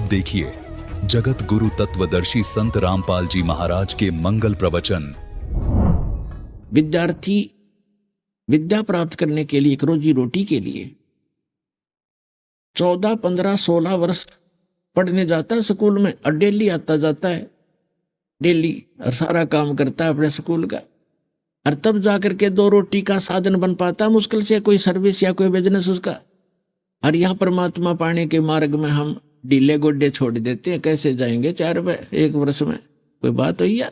अब देखिए जगत गुरु तत्वदर्शी संत रामपाल जी महाराज के मंगल प्रवचन। विद्यार्थी विद्या प्राप्त करने के लिए, एक रोजी रोटी के लिए 14, 15, 16 वर्ष पढ़ने जाता है स्कूल में, और डेली आता जाता है, डेली, और सारा काम करता है अपने स्कूल का, और तब जाकर के 2 रोटी का साधन बन पाता है मुश्किल से, कोई सर्विस या कोई बिजनेस उसका। और यहाँ परमात्मा पाने के मार्ग में हम ढीले गोड्डे छोड़ देते हैं। कैसे जाएंगे 4 रुपए 1 वर्ष में? कोई बात हुई यार?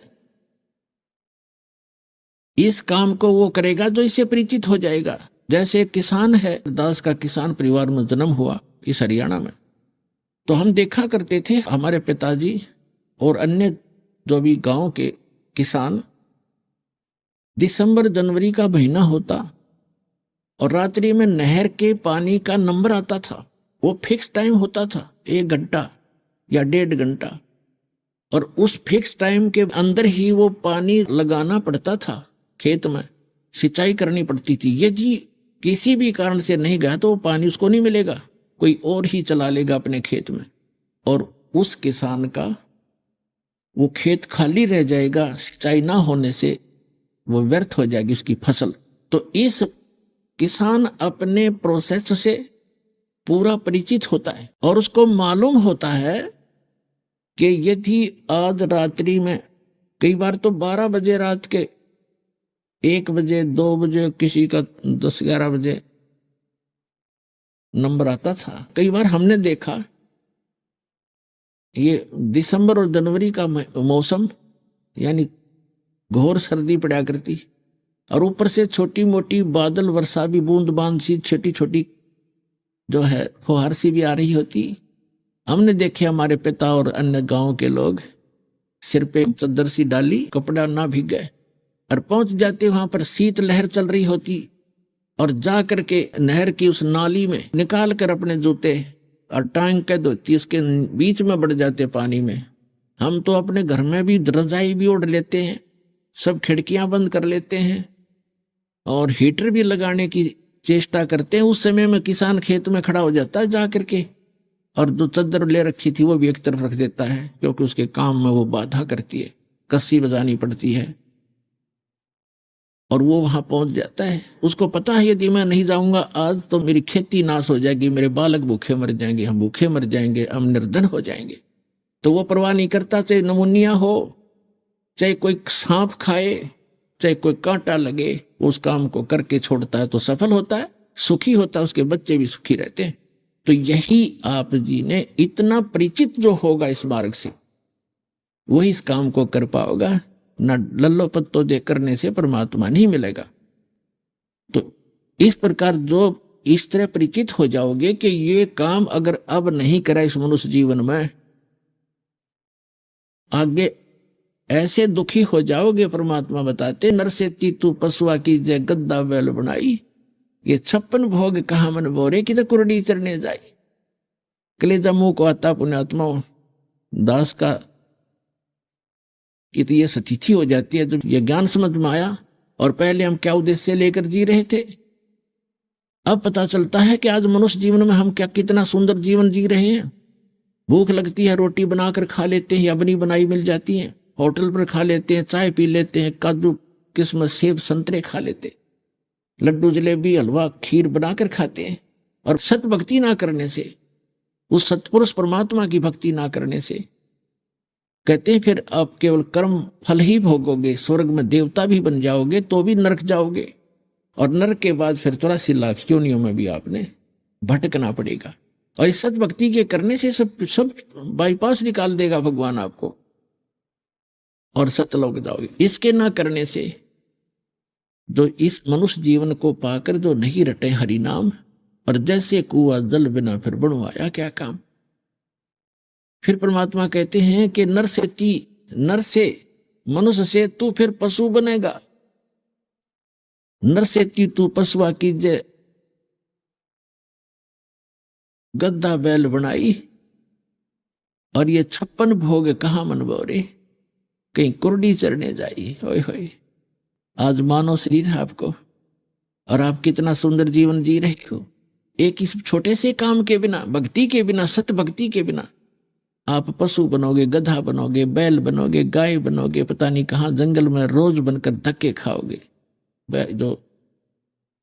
इस काम को वो करेगा जो इससे परिचित हो जाएगा। जैसे एक किसान है, दास का किसान परिवार में जन्म हुआ इस हरियाणा में, तो हम देखा करते थे हमारे पिताजी और अन्य जो भी गांव के किसान, दिसंबर जनवरी का महीना होता और रात्रि में नहर के पानी का नंबर आता था, वो फिक्स टाइम होता था, 1 घंटा या 1.5 घंटा, और उस फिक्स टाइम के अंदर ही वो पानी लगाना पड़ता था, खेत में सिंचाई करनी पड़ती थी। यदि किसी भी कारण से नहीं गया तो वो पानी उसको नहीं मिलेगा, कोई और ही चला लेगा अपने खेत में, और उस किसान का वो खेत खाली रह जाएगा, सिंचाई ना होने से वो व्यर्थ हो जाएगी उसकी फसल। तो इस किसान अपने प्रोसेस से पूरा परिचित होता है और उसको मालूम होता है कि यदि आज रात्रि में, कई बार तो 12 बजे रात के, 1 बजे 2 बजे, किसी का 10-11 बजे नंबर आता था। कई बार हमने देखा, ये दिसंबर और जनवरी का मौसम, यानी घोर सर्दी पड़ा करती, और ऊपर से छोटी मोटी बादल वर्षा भी, बूंद बांद सी छोटी छोटी जो है फुहार सी भी आ रही होती। हमने देखे हमारे पिता और अन्य गांव के लोग सिर पे चद्दर सी डाली, कपड़ा ना भीग गए, और पहुंच जाते वहां पर, शीत लहर चल रही होती, और जा करके नहर की उस नाली में निकाल कर अपने जूते और टांग के धोती उसके बीच में बढ़ जाते पानी में। हम तो अपने घर में भी रजाई भी ओढ़ लेते हैं, सब खिड़कियां बंद कर लेते हैं और हीटर भी लगाने की चेष्टा करते हैं। उस समय में किसान खेत में खड़ा हो जाता है जा करके, और जो चद्दर ले रखी थी वो भी एक तरफ रख देता है, क्योंकि उसके काम में वो बाधा करती है, कस्सी बजानी पड़ती है, और वो वहां पहुंच जाता है। उसको पता है यदि मैं नहीं जाऊंगा आज तो मेरी खेती नाश हो जाएगी, मेरे बालक भूखे मर जाएंगे, हम भूखे मर जाएंगे, हम निर्धन हो जाएंगे। तो वो परवाह नहीं करता, चाहे नमूनिया हो, चाहे कोई सांप खाए, चाहे कोई कांटा लगे, वो उस काम को करके छोड़ता है तो सफल होता है, सुखी होता है, उसके बच्चे भी सुखी रहते हैं। तो यही आप जी ने इतना परिचित जो होगा इस मार्ग से, वही इस काम को कर पाओगा, न लल्लो पत्तो दे करने से परमात्मा नहीं मिलेगा। तो इस प्रकार जो इस तरह परिचित हो जाओगे कि ये काम अगर अब नहीं करा इस मनुष्य जीवन में, आगे ऐसे दुखी हो जाओगे। परमात्मा बताते, नर से तू पशुआ की जय गद्दा बैल बनाई, ये 56 भोग कहा मन बोरे की तो कुरडी चढ़ने जाई। कलेजा मुंह को आता पुण्यात्मा दास का कि तो ये सतिथि हो जाती है जब ये ज्ञान समझ में आया, और पहले हम क्या उद्देश्य लेकर जी रहे थे, अब पता चलता है कि आज मनुष्य जीवन में हम क्या कितना सुंदर जीवन जी रहे हैं। भूख लगती है, रोटी बनाकर खा लेते हैं या बनी बनाई मिल जाती है, होटल पर खा लेते हैं, चाय पी लेते हैं, काजू किस्मत सेब संतरे खा लेते, लड्डू जलेबी हलवा खीर बनाकर खाते हैं। और सत भक्ति ना करने से, उस सतपुरुष परमात्मा की भक्ति ना करने से, कहते हैं फिर आप केवल कर्म फल ही भोगोगे, स्वर्ग में देवता भी बन जाओगे तो भी नरक जाओगे, और नरक के बाद फिर 84 लाख योनियों में भी आपने भटकना पड़ेगा। और इस सत भक्ति के करने से सब बाईपास निकाल देगा भगवान आपको, और सतलोक जाओगे। इसके ना करने से, जो इस मनुष्य जीवन को पाकर जो नहीं रटे हरि नाम, और जैसे कुआ जल बिना फिर बनवाया क्या काम। फिर परमात्मा कहते हैं कि नर से मनुष्य से तू फिर पशु बनेगा, नर से तू पशुआ की जय गद्दा बैल बनाई, और ये 56 भोग कहा मन बोरे, कहीं कुरडी चढ़ने जाई। होय होय, आज मानव शरीर है आपको, और आप कितना सुंदर जीवन जी रहे हो, एक इस छोटे से काम के बिना, भक्ति के बिना, सत भक्ति के बिना। आप पशु बनोगे, गधा बनोगे, बैल बनोगे, गाय बनोगे, पता नहीं कहाँ जंगल में रोज बनकर धक्के खाओगे। जो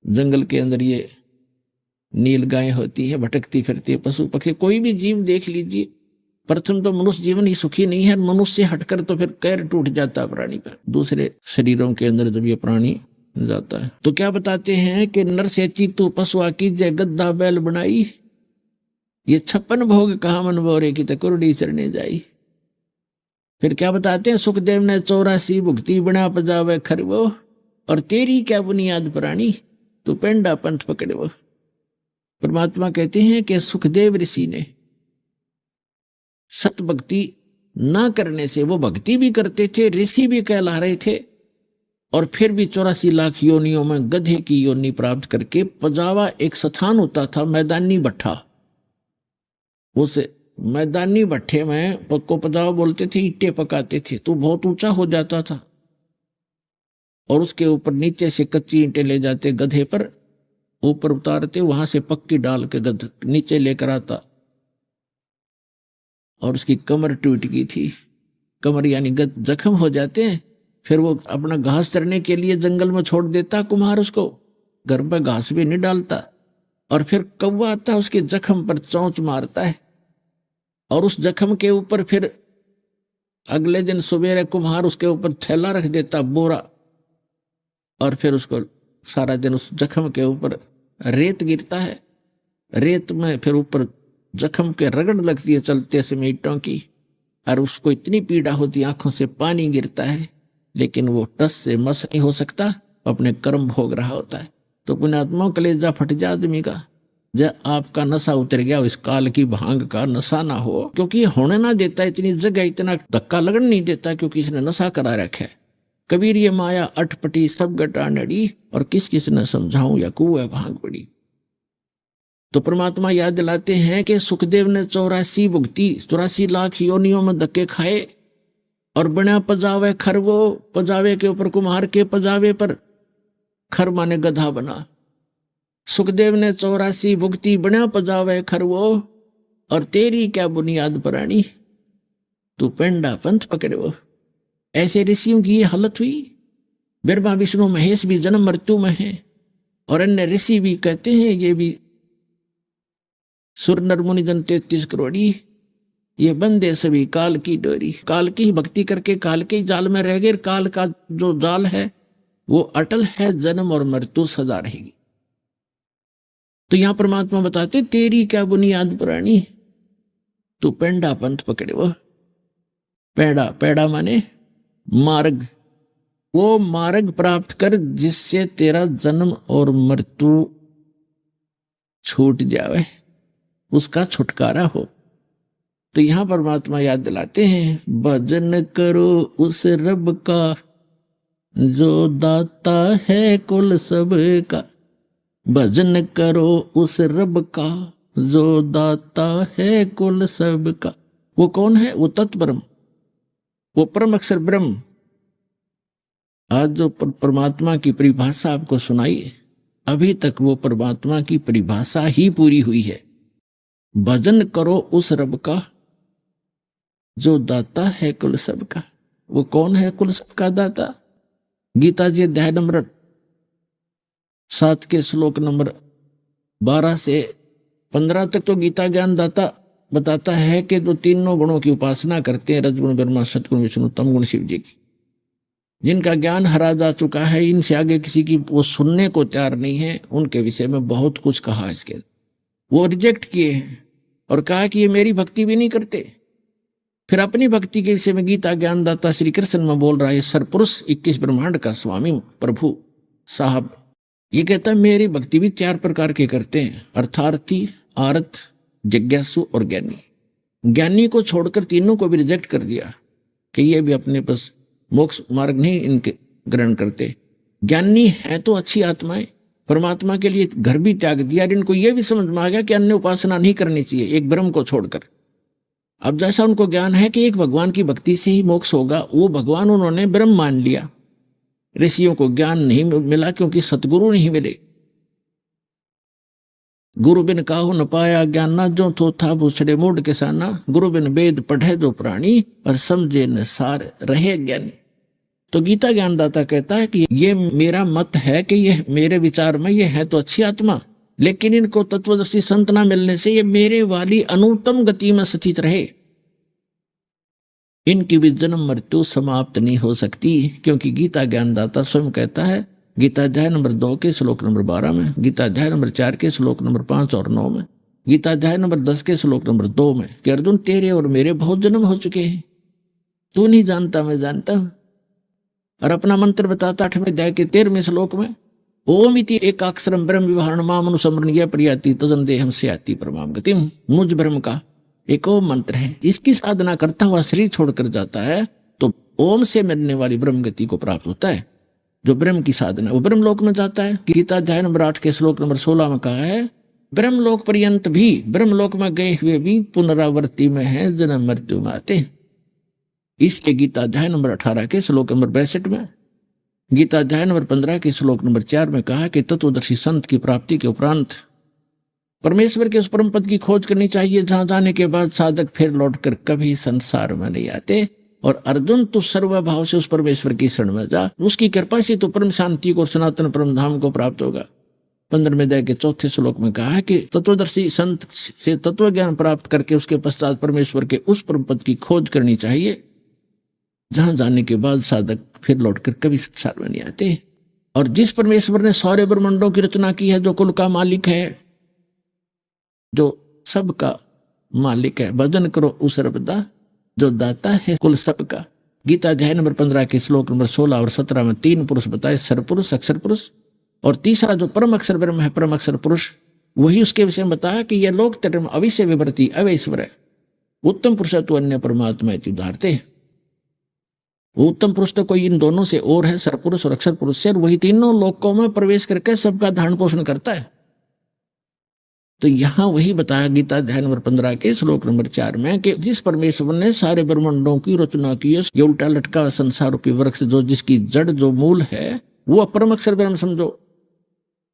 जंगल के अंदर ये नील गाय होती है, भटकती फिरती है, पशु पक्षी, कोई भी जीव देख लीजिए, प्रथम तो मनुष्य जीवन ही सुखी नहीं है। मनुष्य से हटकर तो फिर कैर टूट जाता है प्राणी पर, दूसरे शरीरों के अंदर जब ये प्राणी जाता है। तो क्या बताते हैं कि नर से चीतु पशुआ की जय गद्दा बैल बनाई, ये 56 भोग कहा मन बोरे की तकुरडी चरने जाई। फिर क्या बताते हैं, सुखदेव ने 84 भुक्ति बना पजावे खरवो, और तेरी क्या बुनियाद प्राणी तू पेंडा पंथ पकड़ो। परमात्मा कहते हैं कि सुखदेव ऋषि ने सत भक्ति ना करने से, वो भक्ति भी करते थे, ऋषि भी कहला रहे थे, और फिर भी 84 लाख योनियों में गधे की योनि प्राप्त करके, पजावा एक स्थान होता था, मैदानी भट्ठा, उस मैदानी भट्ठे में पक्को पजावा बोलते थे, ईंटें पकाते थे, तो बहुत ऊंचा हो जाता था, और उसके ऊपर नीचे से कच्ची ईंटें ले जाते, गधे पर ऊपर उतारते, वहां से पक्की डाल के गध नीचे लेकर आता, और उसकी कमर टूट गई थी। कमर यानी गध जख्म हो जाते हैं, फिर वो अपना घास चरने के लिए जंगल में छोड़ देता कुम्हार, उसको घर पर घास भी नहीं डालता, और फिर कौवा आता उसके जख्म पर चोंच मारता है, और उस जख्म के ऊपर फिर अगले दिन सुबेरे कुम्हार उसके ऊपर थैला रख देता, बोरा, और फिर उसको सारा दिन उस जख्म के ऊपर रेत गिरता है, रेत में फिर ऊपर जख्म के रगड़ लगती है चलते समय ईंटों की, और उसको इतनी पीड़ा होती है, आंखों से पानी गिरता है, लेकिन वो टस से मस नहीं हो सकता, अपने कर्म भोग रहा होता है। तो पुण्यात्माओं कलेजा फट जा आदमी का, जब आपका नशा उतर गया, इस काल की भांग का नशा ना हो, क्योंकि होने ना देता, इतनी जगह इतना धक्का लगन नहीं देता, क्योंकि इसने नशा करा रखा है। कबीर ये माया अटपटी सब गटा नड़ी, और किस किस ने समझाऊं या कुएं भांग पड़ी। तो परमात्मा याद दिलाते हैं कि सुखदेव ने 84 भुक्ति, 84 लाख योनियों में धक्के खाए, और बना पजावे खरवो, पजावे के ऊपर कुम्हार के पजावे पर, खर माने गधा बना। सुखदेव ने 84 भुक्ति बना पजावे खरवो, और तेरी क्या बुनियाद प्राणी तू पेंडा पंथ पकड़ो। ऐसे ऋषियों की ये हालत हुई। ब्रह्मा विष्णु महेश भी जन्म मृत्यु में है, और अन्य ऋषि भी कहते हैं, ये भी सुर नर मुनि जन 33 करोड़ी, ये बंदे सभी काल की डोरी। काल की ही भक्ति करके काल के ही जाल में रह गए। काल का जो जाल है वो अटल है, जन्म और मृत्यु सदा रहेगी। तो यहां परमात्मा बताते, तेरी क्या बुनियाद प्राणी तू पेंडा पंथ पकड़े। वो पेड़ा, पेड़ा माने मार्ग, वो मार्ग प्राप्त कर जिससे तेरा जन्म और मृत्यु छूट जावे, उसका छुटकारा हो। तो यहां परमात्मा याद दिलाते हैं, भजन करो उस रब का जो दाता है कुल सब का। भजन करो उस रब का जो दाता है कुल सब का। वो कौन है? वो तत्ब्रह्म, वो परम अक्षर ब्रह्म। आज जो परमात्मा की परिभाषा आपको सुनाई, अभी तक वो परमात्मा की परिभाषा ही पूरी हुई है। भजन करो उस रब का जो दाता है कुल सब का। वो कौन है कुल सब का दाता? गीता जी अध्याय नंबर 7 के श्लोक नंबर 12 से 15 तक तो गीता ज्ञान दाता बताता है कि जो तीनों गुणों की उपासना करते हैं, रजगुण ब्रह्मा, सतगुण विष्णु, तम गुण शिव जी की, जिनका ज्ञान हरा जा चुका है, इनसे आगे किसी की वो सुनने को तैयार नहीं है। उनके विषय में बहुत कुछ कहा, इसके वो रिजेक्ट किए हैं और कहा कि ये मेरी भक्ति भी नहीं करते। फिर अपनी भक्ति के विषय में गीता ज्ञानदाता श्री कृष्ण में बोल रहा है, सरपुरुष 21 ब्रह्मांड का स्वामी प्रभु साहब, ये कहता है मेरी भक्ति भी 4 प्रकार के करते हैं, अर्थार्थी, आर्थ, जिज्ञासु और ज्ञानी। ज्ञानी को छोड़कर तीनों को भी रिजेक्ट कर दिया कि ये भी अपने पास मोक्ष मार्ग नहीं इनके ग्रहण करते। ज्ञानी है तो अच्छी आत्माएं, परमात्मा के लिए घर भी त्याग दिया। इनको यह भी समझ में आ गया कि अन्य उपासना नहीं करनी चाहिए एक ब्रह्म को छोड़कर। अब जैसा उनको ज्ञान है कि एक भगवान की भक्ति से ही मोक्ष होगा, वो भगवान उन्होंने ब्रह्म मान लिया। ऋषियों को ज्ञान नहीं मिला क्योंकि सतगुरु नहीं मिले। गुरु बिन काहू न पाया ज्ञान ना जो थो था भूसड़े मूड किसाना। गुरु बिन वेद पढ़े जो प्राणी और समझे न सार रहे ज्ञानी। तो गीता ज्ञानदाता कहता है कि ये मेरा मत है कि ये मेरे विचार में ये है तो अच्छी आत्मा, लेकिन इनको तत्वदर्शी संत ना मिलने से ये मेरे वाली अनुत्तम गति में स्थित रहे। इनकी भी जन्म मृत्यु समाप्त नहीं हो सकती, क्योंकि गीता ज्ञानदाता स्वयं कहता है गीता अध्याय नंबर 2 के श्लोक नंबर 12 में, गीता अध्याय नंबर 4 के श्लोक नंबर 5 और 9 में, गीता अध्याय नंबर 10 के श्लोक नंबर 2 में कि अर्जुन तेरे और मेरे बहुत जन्म हो चुके हैं, तू नहीं जानता मैं जानता हूं। और अपना मंत्र बताता 8वें अध्याय के 13वें श्लोक में, ओम इति एकाक्षरम ब्रह्म विवहरण माम अनुसमरण प्रयाति तजन देहम से आती परमाम गतिम। मुझ ब्रह्म का एक ओम मंत्र है, इसकी साधना करता हुआ शरीर छोड़कर जाता है तो ओम से मिलने वाली ब्रह्म गति को प्राप्त होता है। जो ब्रह्म की साधना वो ब्रह्म लोक में जाता है। गीता अध्याय नंबर 8 के श्लोक नंबर 16 में कहा है, ब्रह्म लोक पर्यंत भी, ब्रह्म लोक में गए हुए भी पुनरावृत्ति में है, जन्म मृत्यु में आते। इसलिए गीता अध्याय नंबर 18 के श्लोक नंबर 62 में, गीता अध्याय नंबर 15 के श्लोक नंबर 4 में कहा कि तत्वदर्शी संत की प्राप्ति के उपरांत परमेश्वर के उस परम पद की खोज करनी चाहिए जहां जाने के बाद साधक फिर लौटकर कभी संसार में नहीं आते। और अर्जुन तू सर्वभाव से उस परमेश्वर की शरण में जा, उसकी कृपा से तो परम शांति को, सनातन परम धाम को प्राप्त होगा। 15वें अध्याय के 4थे श्लोक में कहा है कि तत्वदर्शी संत से तत्व ज्ञान प्राप्त करके उसके पश्चात परमेश्वर के उस परम पद की खोज करनी चाहिए जहां जाने के बाद साधक फिर लौटकर कभी संसार में नहीं आते। और जिस परमेश्वर ने सारे ब्रह्मांडों की रचना की है, जो कुल का मालिक है, जो सबका मालिक है, भजन करो उस रबदा जो दाता है कुल सबका। गीता अध्याय नंबर 15 के श्लोक नंबर 16 और 17 में 3 पुरुष बताए, सरपुरुष, अक्षर पुरुष, और तीसरा जो परम अक्षर ब्रह्म है, परम अक्षर पुरुष, वही उसके विषय में बताया कि यह लोक तटम अविश्य विवर्ती अवैश्वर है, उत्तम पुरुष तो अन्य परमात्मा उदाहरते। उत्तम पुरुष तो कोई इन दोनों से और है, सरपुरुष और अक्षर पुरुष से, और वही तीनों लोकों में प्रवेश करके सबका धारण पोषण करता है। तो यहां वही बताया गीता अध्याय नंबर 15 के श्लोक नंबर 4 में कि जिस परमेश्वर ने सारे ब्रह्मांडों की रचना की है, ये उल्टा लटका संसार रूपी वृक्ष जो जिसकी जड़ जो मूल है वो परम अक्षर ब्रह्म समझो,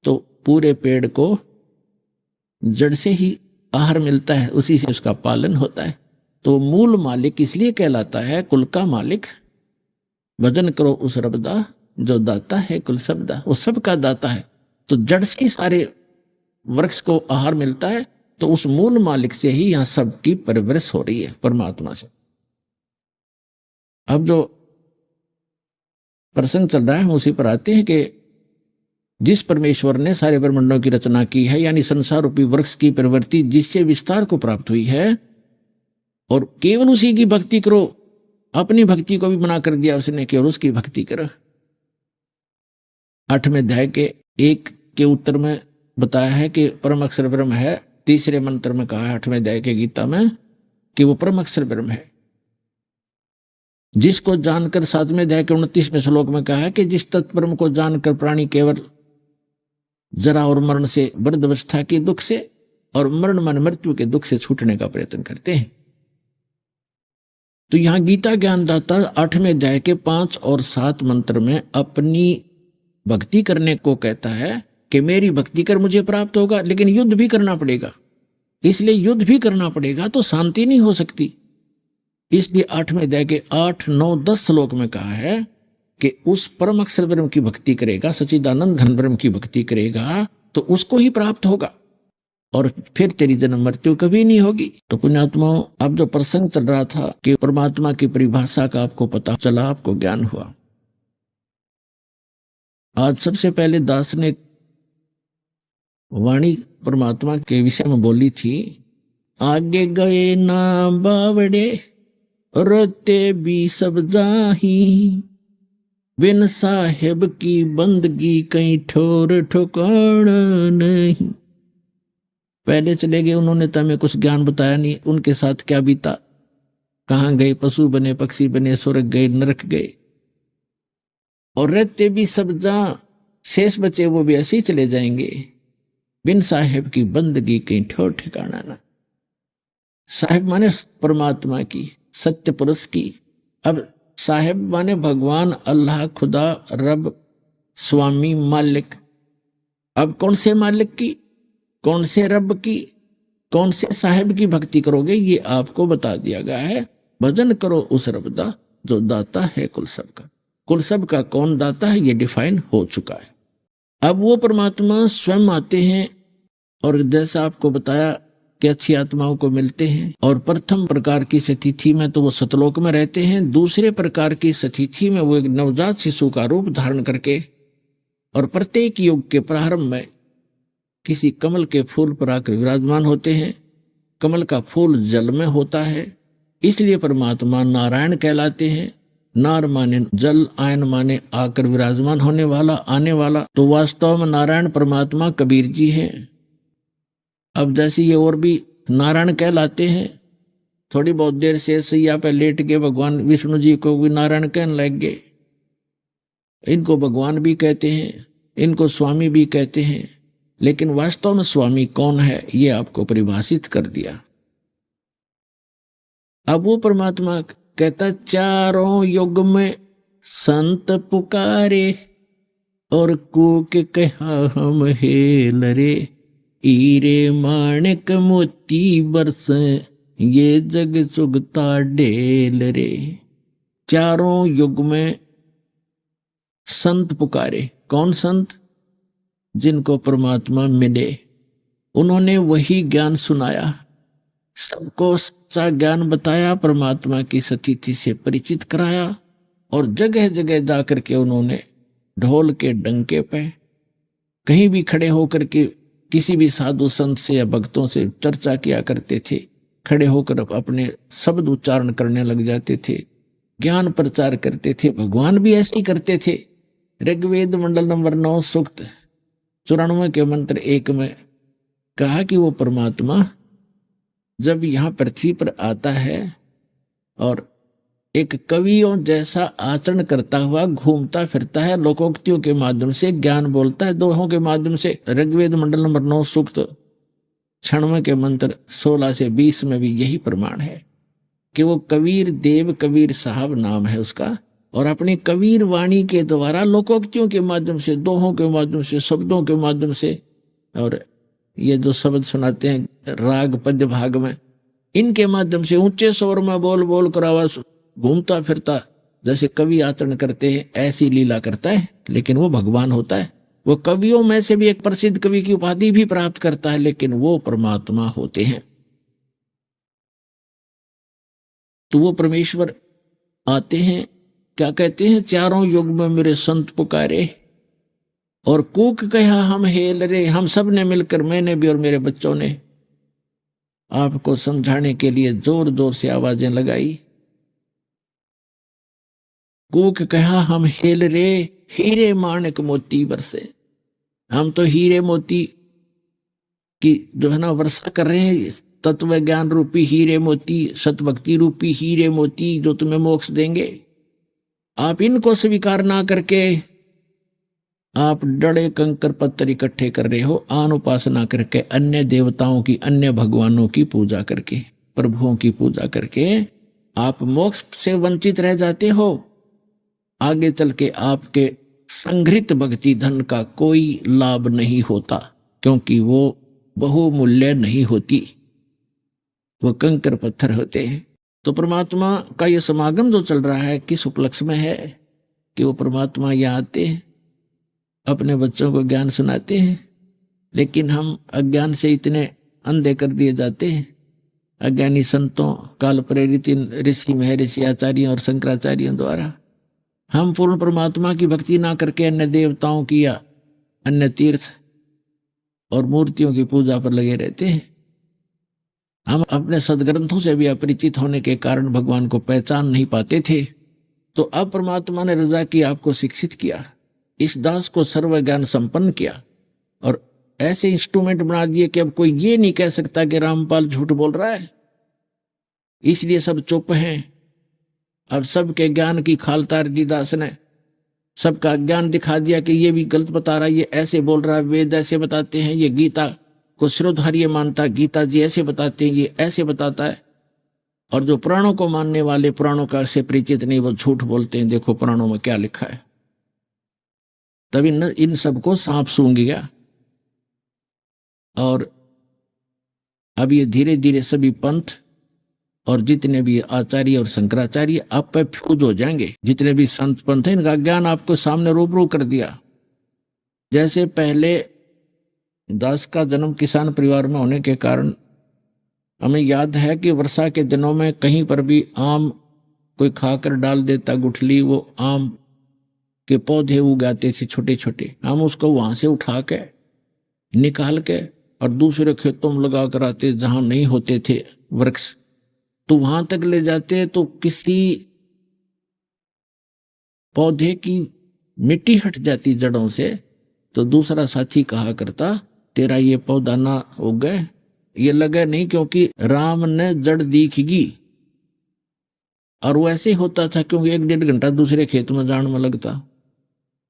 तो पूरे पेड़ को जड़ से ही आहार मिलता है, उसी से उसका पालन होता है। तो मूल मालिक इसलिए कहलाता है कुल का मालिक। भजन करो उस रबदा जो दाता है कुल सबदा, वो सबका दाता है। तो जड़ से ही सारे वृक्ष को आहार मिलता है, तो उस मूल मालिक से ही यहां सबकी परवरिश हो रही है, परमात्मा से। अब जो प्रसंग चल रहा है हम उसी पर आते हैं कि जिस परमेश्वर ने सारे ब्रह्मांडों की रचना की है, यानी संसार रूपी वृक्ष की प्रवृत्ति जिससे विस्तार को प्राप्त हुई है, और केवल उसी की भक्ति करो, अपनी भक्ति को भी मना कर दिया उसने, केवल उसकी भक्ति करो। 8वें अध्याय के 1 के उत्तर में बताया है कि परम अक्षर ब्रह्म है। तीसरे मंत्र में कहा है 8वें अध्याय के गीता में कि वो परम अक्षर ब्रह्म है, जिसको जानकर 7वें अध्याय के 29वें श्लोक में कहा है कि जिस तत्परम को जानकर प्राणी केवल जरा और मरण से, वृद्धावस्था के दुख से और मरण मन मृत्यु के दुख से छूटने का प्रयत्न करते हैं। तो यहां गीता ज्ञानदाता 8वें अध्याय के 5 और 7 मंत्र में अपनी भक्ति करने को कहता है कि मेरी भक्ति कर मुझे प्राप्त होगा, लेकिन युद्ध भी करना पड़ेगा। इसलिए युद्ध भी करना पड़ेगा तो शांति नहीं हो सकती। इसलिए 8वें अध्याय के 8, 9, 10 श्लोक में कहा है कि उस परम अक्षर ब्रह्म की भक्ति करेगा, सच्चिदानंद घन ब्रह्म की भक्ति करेगा तो उसको ही प्राप्त होगा, और फिर तेरी जन्म मृत्यु कभी नहीं होगी। तो पुण्यात्माओं, अब जो प्रसंग चल रहा था कि परमात्मा की परिभाषा का आपको पता चला, आपको ज्ञान हुआ। आज सबसे पहले दास ने वाणी परमात्मा के विषय में बोली थी, आगे गए ना बावड़े रोते भी सब जाही, बिन साहेब की बंदगी कहीं ठोर ठिकाना नहीं। पहले चले गए उन्होंने तो हमें कुछ ज्ञान बताया नहीं, उनके साथ क्या बीता, कहाँ गए, पशु बने, पक्षी बने, स्वर्ग गए, नरक गए, और रहते भी सब जहां शेष बचे वो भी ऐसे ही चले जाएंगे। बिन साहेब की बंदगी कहीं ठोर ठिकाना ना। साहेब माने परमात्मा की, सत्य पुरुष की। अब साहेब माने भगवान, अल्लाह, खुदा, रब, स्वामी, मालिक। अब कौन से मालिक की? कौन से रब की, कौन से साहिब की भक्ति करोगे, ये आपको बता दिया गया है। भजन करो उस रब दा जो दाता है कुल सब का। कुल सब का कौन दाता है ये डिफाइन हो चुका है। अब वो परमात्मा स्वयं आते हैं और जैसा आपको बताया कि अच्छी आत्माओं को मिलते हैं। और प्रथम प्रकार की स्थिति में तो वो सतलोक में रहते हैं, दूसरे प्रकार की स्थिति में वो एक नवजात शिशु का रूप धारण करके और प्रत्येक युग के प्रारंभ में किसी कमल के फूल पर आकर विराजमान होते हैं। कमल का फूल जल में होता है, इसलिए परमात्मा नारायण कहलाते हैं। नार माने जल, आयन माने आकर विराजमान होने वाला, आने वाला। तो वास्तव में नारायण परमात्मा कबीर जी हैं। अब जैसे ये और भी नारायण कहलाते हैं, थोड़ी बहुत देर से सैया पे लेट के भगवान विष्णु जी को भी नारायण कहने लग गए। इनको भगवान भी कहते हैं, इनको स्वामी भी कहते हैं, लेकिन वास्तव में स्वामी कौन है ये आपको परिभाषित कर दिया। अब वो परमात्मा कहता चारों युग में संत पुकारे और कूक कहा हम हेल रे, हीरे माणिक मोती बरस ये जग सुगता ढेल रे। चारों युग में संत पुकारे। कौन संत? जिनको परमात्मा मिले, उन्होंने वही ज्ञान सुनाया, सबको सच्चा ज्ञान बताया, परमात्मा की स्थिति से परिचित कराया। और जगह जगह जाकर के उन्होंने ढोल के डंके पे कहीं भी खड़े होकर के किसी भी साधु संत से या भक्तों से चर्चा किया करते थे। खड़े होकर अपने शब्द उच्चारण करने लग जाते थे, ज्ञान प्रचार करते थे। भगवान भी ऐसे ही करते थे। ऋग्वेद मंडल नंबर 9 सूक्त 94 के मंत्र 1 में कहा कि वो परमात्मा जब यहाँ पृथ्वी पर आता है और एक कवियों जैसा आचरण करता हुआ घूमता फिरता है, लोकोक्तियों के माध्यम से ज्ञान बोलता है, दोहों के माध्यम से। ऋग्वेद मंडल नंबर 9 सूक्त 96 के मंत्र 16 से 20 में भी यही प्रमाण है कि वो कबीर देव, कबीर साहब नाम है उसका, और अपनी कबीर वाणी के द्वारा लोकोक्तियों के माध्यम से, दोहों के माध्यम से, शब्दों के माध्यम से, और ये जो शब्द सुनाते हैं राग पद्य भाग में, इनके माध्यम से ऊंचे स्वर में बोल बोल कर आवाज घूमता फिरता जैसे कवि आचरण करते हैं ऐसी लीला करता है। लेकिन वो भगवान होता है। वो कवियों में से भी एक प्रसिद्ध कवि की उपाधि भी प्राप्त करता है, लेकिन वो परमात्मा होते हैं। तो वो परमेश्वर आते हैं, क्या कहते हैं, चारों युग में मेरे संत पुकारे और कूक कहा हम हेल रे। हम सब ने मिलकर, मैंने भी और मेरे बच्चों ने आपको समझाने के लिए जोर जोर से आवाजें लगाई। कूक कहा हम हेल रे, हीरे माणिक मोती बरसे। हम तो हीरे मोती की जो है ना वर्षा कर रहे हैं, तत्व ज्ञान रूपी हीरे मोती, सतभक्ति रूपी हीरे मोती जो तुम्हें मोक्ष देंगे। आप इनको स्वीकार ना करके आप डड़े कंकर पत्थर इकट्ठे कर रहे हो, आन उपासना करके, अन्य देवताओं की, अन्य भगवानों की पूजा करके, प्रभुओं की पूजा करके आप मोक्ष से वंचित रह जाते हो। आगे चल के आपके संग्रहित भक्ति धन का कोई लाभ नहीं होता, क्योंकि वो बहुमूल्य नहीं होती, वो कंकर पत्थर होते हैं। तो परमात्मा का ये समागम जो चल रहा है किस उपलक्ष्य में है कि वो परमात्मा यहाँ आते हैं, अपने बच्चों को ज्ञान सुनाते हैं, लेकिन हम अज्ञान से इतने अंधे कर दिए जाते हैं। अज्ञानी संतों, काल प्रेरित इन ऋषि महर्षि आचार्यों और शंकराचार्यों द्वारा हम पूर्ण परमात्मा की भक्ति ना करके अन्य देवताओं की या अन्य तीर्थ और मूर्तियों की पूजा पर लगे रहते हैं। हम अपने सदग्रंथों से भी अपरिचित होने के कारण भगवान को पहचान नहीं पाते थे। तो अब परमात्मा ने रजा की, आपको शिक्षित किया, इस दास को सर्व ज्ञान संपन्न किया और ऐसे इंस्ट्रूमेंट बना दिए कि अब कोई ये नहीं कह सकता कि रामपाल झूठ बोल रहा है, इसलिए सब चुप हैं। अब सबके ज्ञान की खाल तार दी दास ने, सबका ज्ञान दिखा दिया कि ये भी गलत बता रहा है, ये ऐसे बोल रहा है, वेद ऐसे बताते हैं, ये गीता को श्रोधार्य मानता, गीता जी ऐसे बताते हैं, ये ऐसे बताता है। और जो पुराणों को मानने वाले, पुराणों का से परिचित नहीं, वो झूठ बोलते हैं, देखो पुराणों में क्या लिखा है। तभी इन सबको सांप सूंघ गया। और अब ये धीरे धीरे सभी पंथ और जितने भी आचार्य और शंकराचार्य आप पे फ्यूज हो जाएंगे। जितने भी संत पंथ हैं इनका ज्ञान आपको सामने रूबरू कर दिया। जैसे पहले दास का जन्म किसान परिवार में होने के कारण हमें याद है कि वर्षा के दिनों में कहीं पर भी आम कोई खाकर डाल देता गुठली, वो आम के पौधे उगाते थे छोटे छोटे। हम उसको वहां से उठा के निकाल के और दूसरे खेतों में लगा कर आते जहां नहीं होते थे वृक्ष, तो वहां तक ले जाते तो किसी पौधे की मिट्टी हट जाती जड़ों से, तो दूसरा साथी कहा करता तेरा ये पौधा ना उगे, ये लगे नहीं क्योंकि राम ने जड़ दिखेगी। और वो ऐसे होता था क्योंकि 1-1.5 घंटा दूसरे खेत में जान में लगता,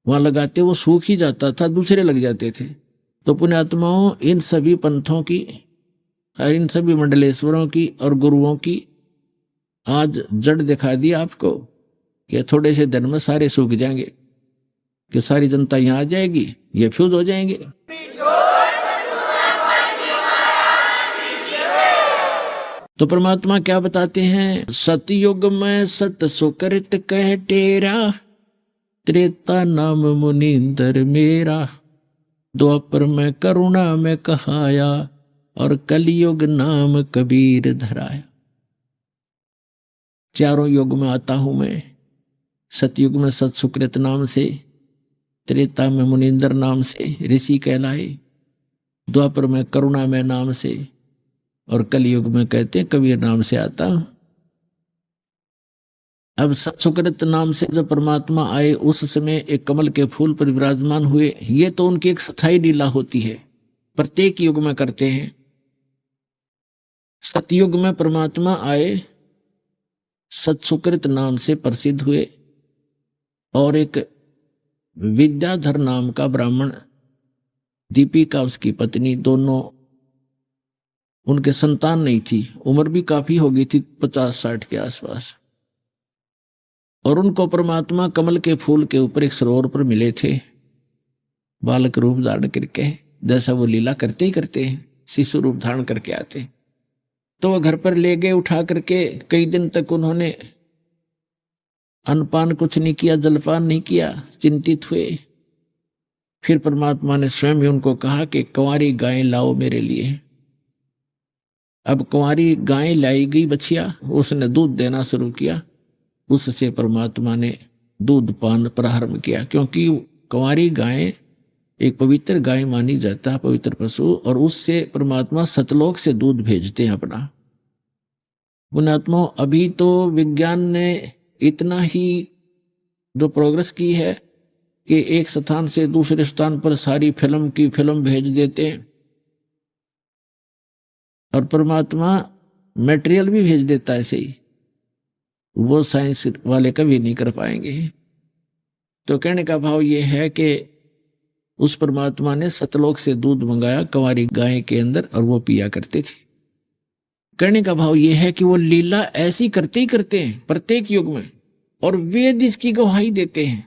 वहां लगाते वो सूख ही जाता था, दूसरे लग जाते थे। तो पुण्यात्माओं, इन सभी पंथों की और इन सभी मंडलेश्वरों की और गुरुओं की आज जड़ दिखा दी आपको कि थोड़े से दिन में सारे सूख जाएंगे, कि सारी जनता यहाँ आ जाएगी, ये फ्यूज हो जाएंगे। तो परमात्मा क्या बताते हैं, सतयुग में सत सुकृत कह टेरा, त्रेता नाम मुनींदर मेरा, द्वापर में करुणा में कहाया, और कलयुग नाम कबीर धराया। चारों युग में आता हूं मैं, सतयुग में सत सुकृत नाम से, त्रेता में मुनींदर नाम से ऋषि कहलाए, द्वापर में करुणा में नाम से, और कलयुग में कहते कबीर नाम से आता हूं। अब सत्सुकृत नाम से जब परमात्मा आए उस समय एक कमल के फूल पर विराजमान हुए। ये तो उनकी एक स्थायी लीला होती है, प्रत्येक युग में करते हैं। सतयुग में परमात्मा आए, सत्सुकृत नाम से प्रसिद्ध हुए, और एक विद्याधर नाम का ब्राह्मण, दीपिका उसकी पत्नी, दोनों उनके संतान नहीं थी, उम्र भी काफी हो गई थी 50-60 के आसपास, और उनको परमात्मा कमल के फूल के ऊपर एक सरोवर पर मिले थे, बालक रूप धारण करके, जैसा वो लीला करते ही करते हैं, शिशु रूप धारण करके आते। तो वो घर पर ले गए उठा करके। कई दिन तक उन्होंने अन्नपान कुछ नहीं किया, जलपान नहीं किया, चिंतित हुए। फिर परमात्मा ने स्वयं ही उनको कहा कि कुंवारी गाय लाओ मेरे लिए। अब कुंवारी गाय लाई गई बछिया, उसने दूध देना शुरू किया। उससे परमात्मा ने दूध पान प्रारंभ किया, क्योंकि कुंवारी गाय एक पवित्र गाय मानी जाता है, पवित्र पशु, और उससे परमात्मा सतलोक से दूध भेजते हैं अपना। पुण्यात्मा, अभी तो विज्ञान ने इतना ही जो प्रोग्रेस की है कि एक स्थान से दूसरे स्थान पर सारी फिल्म की फिल्म भेज देते हैं, और परमात्मा मटेरियल भी भेज देता है। ऐसे ही वो साइंस वाले कभी नहीं कर पाएंगे। तो कहने का भाव ये है कि उस परमात्मा ने सतलोक से दूध मंगाया कुंवारी गाय के अंदर, और वो पिया करते थे। कहने का भाव ये है कि वो लीला ऐसी करते ही करते हैं प्रत्येक युग में, और वेद इसकी गवाही देते हैं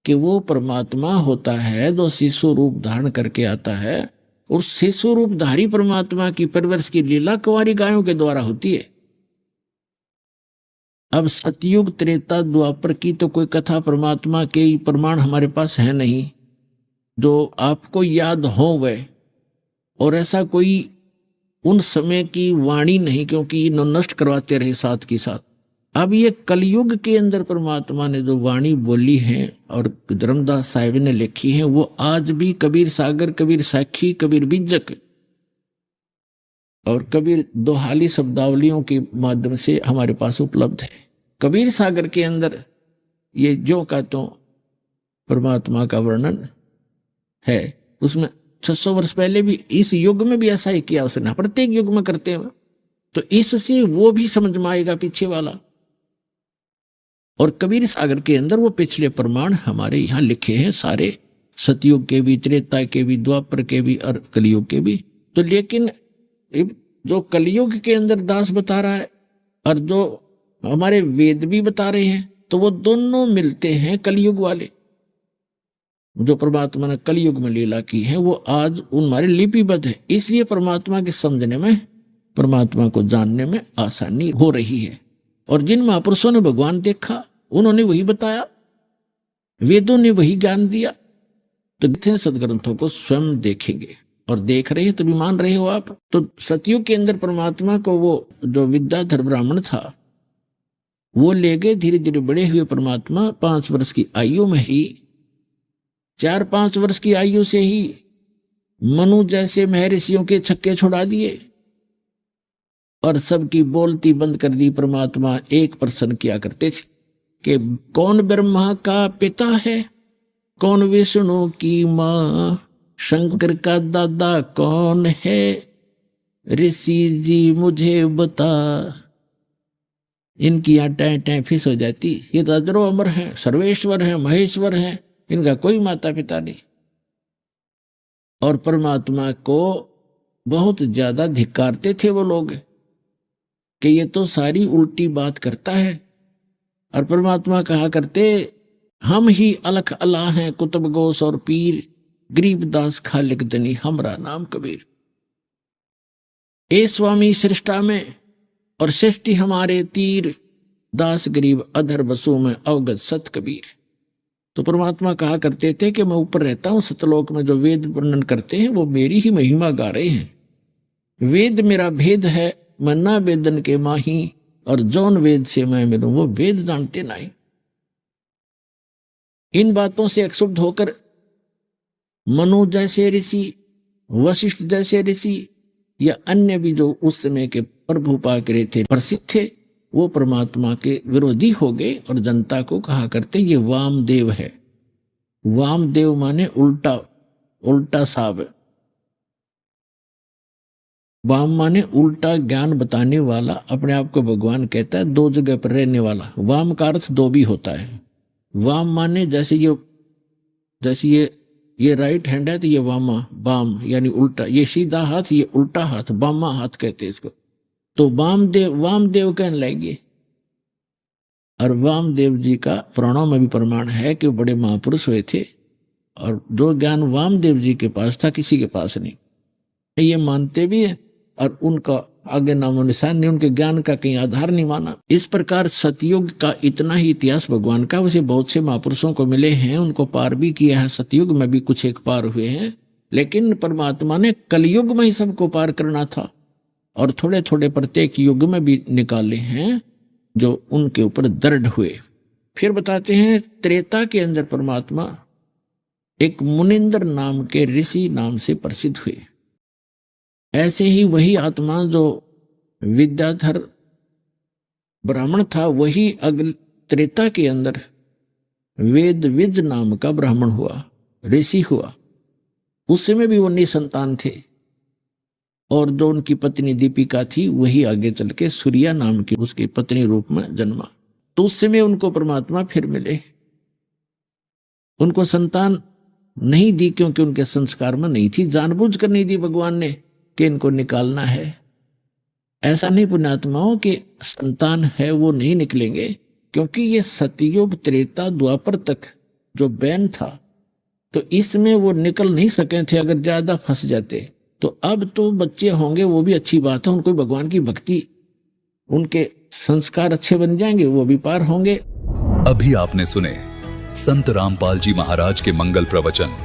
कि वो परमात्मा होता है जो शिशु रूप धारण करके आता है, और शिशु रूपधारी परमात्मा की परवरिश की लीला कुंवारी गायों के द्वारा होती है। अब सतयुग त्रेता द्वापर की तो कोई कथा परमात्मा के प्रमाण हमारे पास है नहीं जो आपको याद हो वह, और ऐसा कोई उन समय की वाणी नहीं, क्योंकि नष्ट करवाते रहे साथ के साथ। अब ये कलयुग के अंदर परमात्मा ने जो वाणी बोली है और धर्मदास साहिब ने लिखी है, वो आज भी कबीर सागर, कबीर साखी, कबीर बीजक और कबीर दोहाली शब्दावलियों के माध्यम से हमारे पास उपलब्ध है। कबीर सागर के अंदर ये जो का तो परमात्मा का वर्णन है, उसमें 600 वर्ष पहले भी इस युग में भी ऐसा ही किया उसने, प्रत्येक युग में करते हैं। तो इससे वो भी समझ में आएगा पीछे वाला। और कबीर सागर के अंदर वो पिछले प्रमाण हमारे यहाँ लिखे हैं सारे, सतयुग के भी, त्रेता के भी, द्वापर के भी और कलयुग के भी। तो लेकिन जो कलयुग के अंदर दास बता रहा है और जो हमारे वेद भी बता रहे हैं, तो वो दोनों मिलते हैं कलयुग वाले। जो परमात्मा ने कलयुग में लीला की है वो आज हमारे लिपिबद्ध है। इसलिए परमात्मा के समझने में, परमात्मा को जानने में आसानी हो रही है। और जिन महापुरुषों ने भगवान देखा उन्होंने वही बताया, वेदों ने वही ज्ञान दिया। तो सदग्रंथों को स्वयं देखेंगे और देख रहे हैं तभी मान रहे हो आप। तो सतयुग के अंदर परमात्मा को वो जो विद्याधर ब्राह्मण था वो ले गए। धीरे धीरे बड़े हुए परमात्मा 5 वर्ष की आयु में ही, 4-5 वर्ष की आयु से ही मनु जैसे महर्षियों के छक्के छुड़ा दिए और सबकी बोलती बंद कर दी। परमात्मा एक प्रश्न किया करते थे कि कौन ब्रह्मा का पिता है, कौन विष्णु की मां, शंकर का दादा कौन है, ऋषि जी मुझे बता। इनकी यहाँ टैं टैं फिस हो जाती। ये तो अजरो अमर हैं, सर्वेश्वर हैं, महेश्वर हैं, इनका कोई माता पिता नहीं। और परमात्मा को बहुत ज्यादा धिक्कारते थे वो लोग कि ये तो सारी उल्टी बात करता है। और परमात्मा कहा करते, हम ही अलख अल्लाह हैं, कुतुब गोस और पीर, गरीबदास खालिक दनी, हमरा नाम कबीर। ए स्वामी सृष्टा में और सृष्टि हमारे तीर, दास गरीब अधर बसों में अवगत सत कबीर। तो परमात्मा कहा करते थे कि मैं ऊपर रहता हूं सतलोक में, जो वेद वर्णन करते हैं वो मेरी ही महिमा गा रहे हैं। वेद मेरा भेद है, मैं ना वेदन के माही, और जौन वेद से मैं मिलूं वो वेद जानते नहीं। इन बातों से एक्सुप्त होकर मनु जैसे ऋषि, वशिष्ठ जैसे ऋषि या अन्य भी जो उस समय के प्रभु पाकरे थे, प्रसिद्ध थे, वो परमात्मा के विरोधी हो गए और जनता को कहा करते ये वामदेव है। वामदेव माने उल्टा, उल्टा साब। वाम माने उल्टा ज्ञान बताने वाला, अपने आप को भगवान कहता है, 2 जगह पर रहने वाला। वाम का अर्थ 2 भी होता है। वाम माने जैसे ये राइट हैंड है तो ये वामा, वाम यानी उल्टा, ये सीधा हाथ, ये उल्टा हाथ, वामा हाथ कहते हैं इसको। तो वामदेव कहने लगे। और वामदेव जी का पुराणों में भी प्रमाण है कि वो बड़े महापुरुष हुए थे और जो ज्ञान वामदेव जी के पास था किसी के पास नहीं, ये मानते भी है। और उनका आगे नामो निशान नहीं, उनके ज्ञान का कहीं आधार नहीं माना। इस प्रकार सतयुग का इतना ही इतिहास भगवान का, वैसे बहुत से महापुरुषों को मिले हैं, उनको पार भी किया है। सतयुग में भी कुछ एक पार हुए हैं, लेकिन परमात्मा ने कलयुग में ही सबको पार करना था और थोड़े थोड़े प्रत्येक युग में भी निकाले हैं जो उनके ऊपर दृढ़ हुए। फिर बताते हैं त्रेता के अंदर परमात्मा एक मुनिंद्र नाम के ऋषि नाम से प्रसिद्ध हुए। ऐसे ही वही आत्मा जो विद्याधर ब्राह्मण था, वही अगले त्रेता के अंदर वेदविज नाम का ब्राह्मण हुआ, ऋषि हुआ। उस समय भी वो निसंतान थे और जो उनकी पत्नी दीपिका थी वही आगे चल के सूर्या नाम की उसकी पत्नी रूप में जन्मा। तो उस समय उनको परमात्मा फिर मिले। उनको संतान नहीं दी क्योंकि उनके संस्कार में नहीं थी, जानबूझ कर नहीं दी भगवान ने कि इनको निकालना है। ऐसा नहीं पुण्यात्माओं कि संतान है वो नहीं निकलेंगे, क्योंकि ये सतयुग त्रेता द्वापर तक जो बैन था तो इसमें वो निकल नहीं सके थे अगर ज्यादा फंस जाते। तो अब तो बच्चे होंगे वो भी अच्छी बात है, उनको भगवान की भक्ति, उनके संस्कार अच्छे बन जाएंगे, वो भी पार होंगे। अभी आपने सुने संत रामपाल जी महाराज के मंगल प्रवचन।